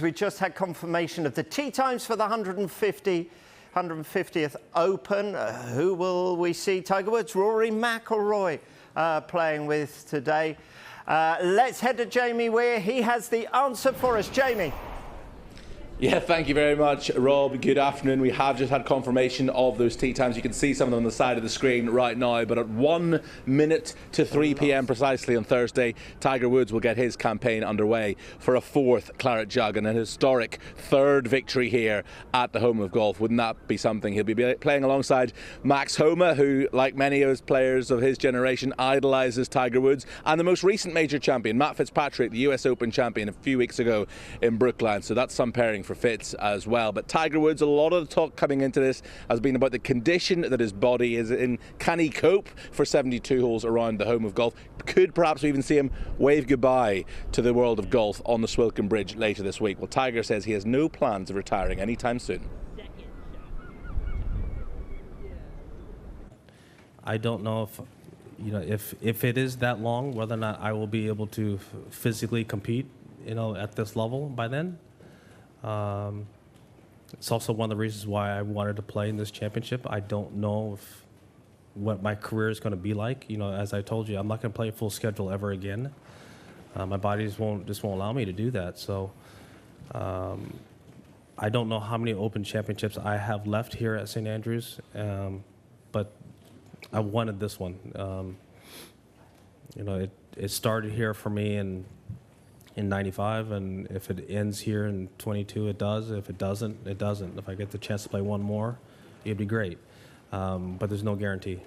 We just had confirmation of the tee times for the 150th Open. Who will we see? Tiger Woods, Rory McIlroy playing with today. Let's head to Jamie Weir. He has the answer for us. Jamie. Yeah, thank you very much, Rob. Good afternoon. We have just had confirmation of those tee times. You can see some of them on the side of the screen right now. But at 1 minute to 3 p.m. precisely on Thursday, Tiger Woods will get his campaign underway for a fourth Claret Jug and a historic third victory here at the Home of Golf. Wouldn't that be something? He'll be playing alongside Max Homa, who, like many of his players of his generation, idolises Tiger Woods, and the most recent major champion, Matt Fitzpatrick, the US Open champion a few weeks ago in Brookline. So that's some pairing for Fitz as well. But Tiger Woods, a lot of the talk coming into this has been about the condition that his body is in. Can he cope for 72 holes around the Home of Golf? Could perhaps we even see him wave goodbye to the world of golf on the Swilcan Bridge later this week? Well, Tiger says he has no plans of retiring anytime soon. I don't know if it is that long, whether or not I will be able to physically compete, at this level by then. It's also one of the reasons why I wanted to play in this championship. I don't know what my career is going to be like. As I told you, I'm not going to play a full schedule ever again. My body just won't allow me to do that. So I don't know how many Open championships I have left here at St. Andrews, but I wanted this one. It started here for me in 95, and if it ends here in 22, it does. If it doesn't, it doesn't. If I get the chance to play one more, it'd be great. But there's no guarantee.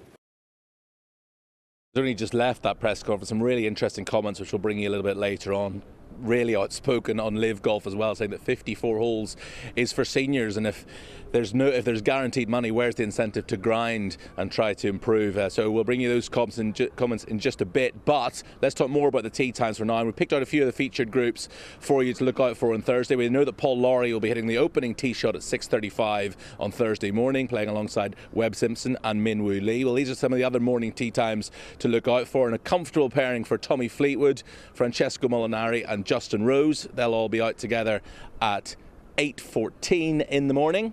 Only just left that press conference, some really interesting comments which we'll bring you a little bit later on. Really outspoken on Live Golf as well, saying that 54 holes is for seniors, and if there's guaranteed money, where's the incentive to grind and try to improve? So we'll bring you those comments in just a bit, but let's talk more about the tee times for now. And we picked out a few of the featured groups for you to look out for on Thursday. We know that Paul Lawrie will be hitting the opening tee shot at 6:35 on Thursday morning, playing alongside Webb Simpson and Min Woo Lee. Well, these are some of the other morning tee times to look out for, and a comfortable pairing for Tommy Fleetwood, Francesco Molinari and Justin Rose. They'll all be out together at 8:14 in the morning.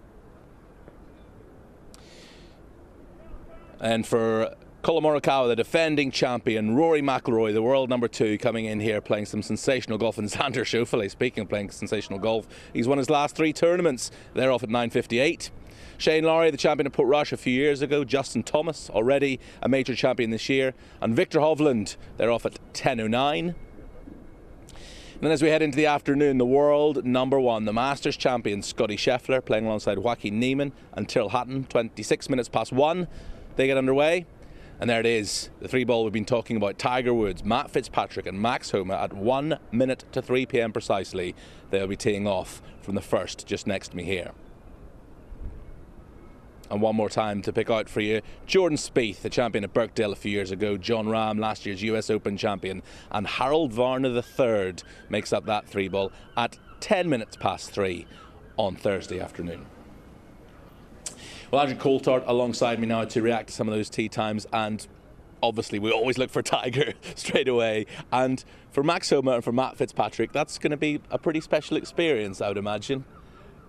And for Collin Morikawa, the defending champion, Rory McIlroy, the world number 2, coming in here playing some sensational golf. And Xander Schauffele, speaking of playing sensational golf, he's won his last 3 tournaments. They're off at 9:58. Shane Lowry, the champion of Portrush a few years ago. Justin Thomas, already a major champion this year. And Victor Hovland, they're off at 10:09. And then as we head into the afternoon, the world number 1, the Masters champion, Scotty Scheffler, playing alongside Joaquin Niemann and Tyrrell Hatton, 26 minutes past 1. They get underway, and there it is, the 3-ball we've been talking about. Tiger Woods, Matt Fitzpatrick and Max Homa at 1 minute to 3 p.m. precisely. They'll be teeing off from the first just next to me here. And one more time to pick out for you, Jordan Spieth, the champion at Birkdale a few years ago, John Rahm, last year's US Open champion, and Harold Varner III makes up that 3-ball at 10 minutes past 3 on Thursday afternoon. Well, Andrew Coulthard alongside me now to react to some of those tee times, and obviously we always look for Tiger straight away. And for Max Homa and for Matt Fitzpatrick, that's going to be a pretty special experience, I would imagine.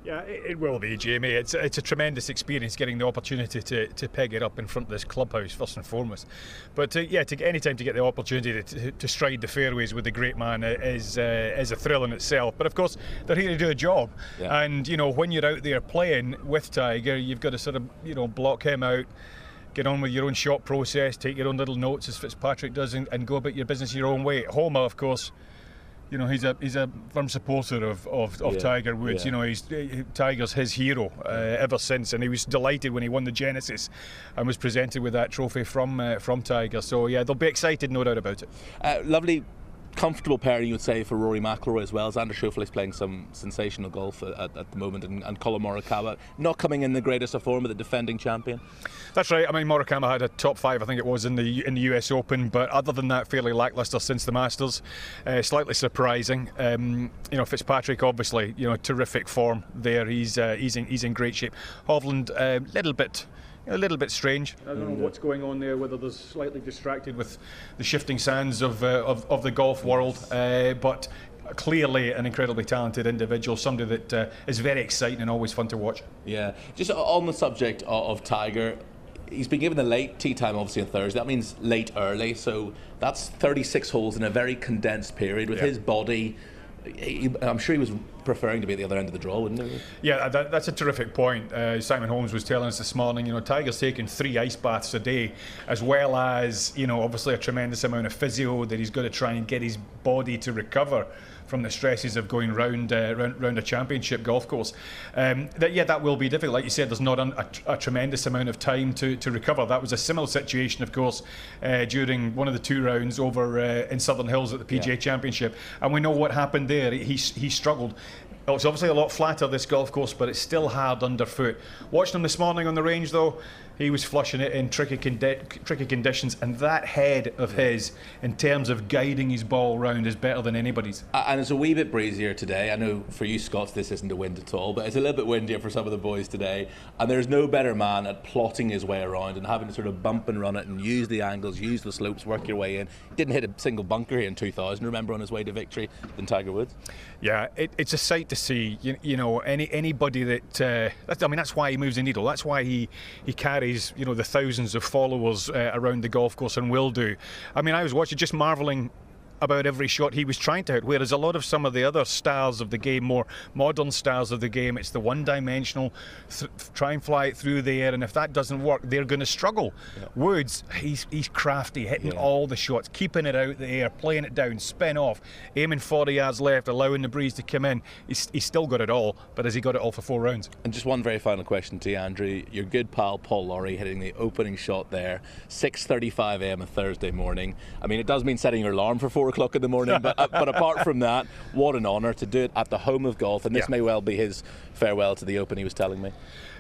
Yeah, it will be, Jamie. It's a tremendous experience getting the opportunity to peg it up in front of this clubhouse, first and foremost. But any time to get the opportunity to stride the fairways with the great man is a thrill in itself. But of course, they're here to do a job. Yeah. And, when you're out there playing with Tiger, you've got to sort of, block him out, get on with your own shot process, take your own little notes as Fitzpatrick does, and go about your business your own way. Homa, of course, he's a firm supporter of Tiger Woods. Yeah. Tiger's his hero ever since, and he was delighted when he won the Genesis and was presented with that trophy from Tiger. So yeah, they'll be excited, no doubt about it. Lovely, comfortable pairing, you would say, for Rory McIlroy as well. Xander Schauffele is playing some sensational golf at the moment, and Collin Morikawa not coming in the greatest of form, but the defending champion. That's right. I mean, Morikawa had a top 5, I think it was, in the US Open, but other than that, fairly lacklustre since the Masters. Slightly surprising. Fitzpatrick, obviously, terrific form there. He's in great shape. Hovland, a little bit strange. I don't know what's going on there, whether there's slightly distracted with the shifting sands of the golf world, but clearly an incredibly talented individual, somebody that is very exciting and always fun to watch. Yeah, just on the subject of Tiger, he's been given the late tee time obviously on Thursday. That means late early, so that's 36 holes in a very condensed period. With his body, I'm sure he was preferring to be at the other end of the draw, wouldn't he? Yeah, that's a terrific point. Simon Holmes was telling us this morning, Tiger's taking 3 ice baths a day, as well as, obviously a tremendous amount of physio that he's got to try and get his body to recover from the stresses of going round a championship golf course. That will be difficult. Like you said, there's not a tremendous amount of time to recover. That was a similar situation, of course, during one of the 2 rounds over in Southern Hills at the PGA Championship. And we know what happened there. He struggled. It's obviously a lot flatter, this golf course, but it's still hard underfoot. Watching him this morning on the range, though, he was flushing it in tricky conditions, and that head of his, in terms of guiding his ball round, is better than anybody's. And it's a wee bit breezier today. I know for you Scots this isn't a wind at all, but it's a little bit windier for some of the boys today. And there's no better man at plotting his way around and having to sort of bump and run it and use the angles, use the slopes, work your way in. Didn't hit a single bunker here in 2000, remember, on his way to victory, than Tiger Woods. Yeah, it's a sight to see. Anybody that that's why he moves the needle. That's why he carries the thousands of followers around the golf course, and will do. I mean, I was watching, just marvelling about every shot he was trying to hit, whereas a lot of some of the other styles of the game, more modern styles of the game, it's the one-dimensional, try and fly it through the air, and if that doesn't work, they're going to struggle. Woods, he's crafty, hitting all the shots, keeping it out the air, playing it down, spin off, aiming 40 yards left, allowing the breeze to come in. He's still got it all, but has he got it all for 4 rounds? And just one very final question to you, Andrew. Your good pal Paul Lawrie hitting the opening shot there, 6:35 a.m. on Thursday morning. I mean, it does mean setting your alarm for 4 o'clock in the morning, but apart from that, what an honour to do it at the home of golf, and this may well be his farewell to the Open, he was telling me.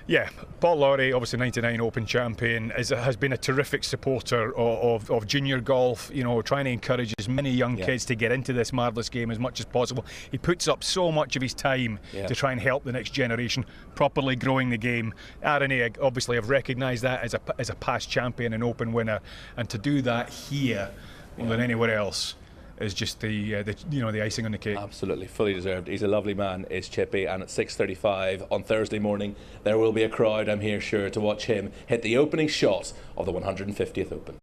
Yeah, Paul Lawrie, obviously 99 Open champion, has been a terrific supporter of junior golf, trying to encourage as many young kids to get into this marvellous game as much as possible. He puts up so much of his time to try and help the next generation, properly growing the game. R&A obviously have recognised that as a past champion and Open winner, and to do that here more than anywhere else is just the icing on the cake. Absolutely, fully deserved. He's a lovely man, is Chippy, and at 6:35 on Thursday morning there will be a crowd, I'm here sure, to watch him hit the opening shot of the 150th Open.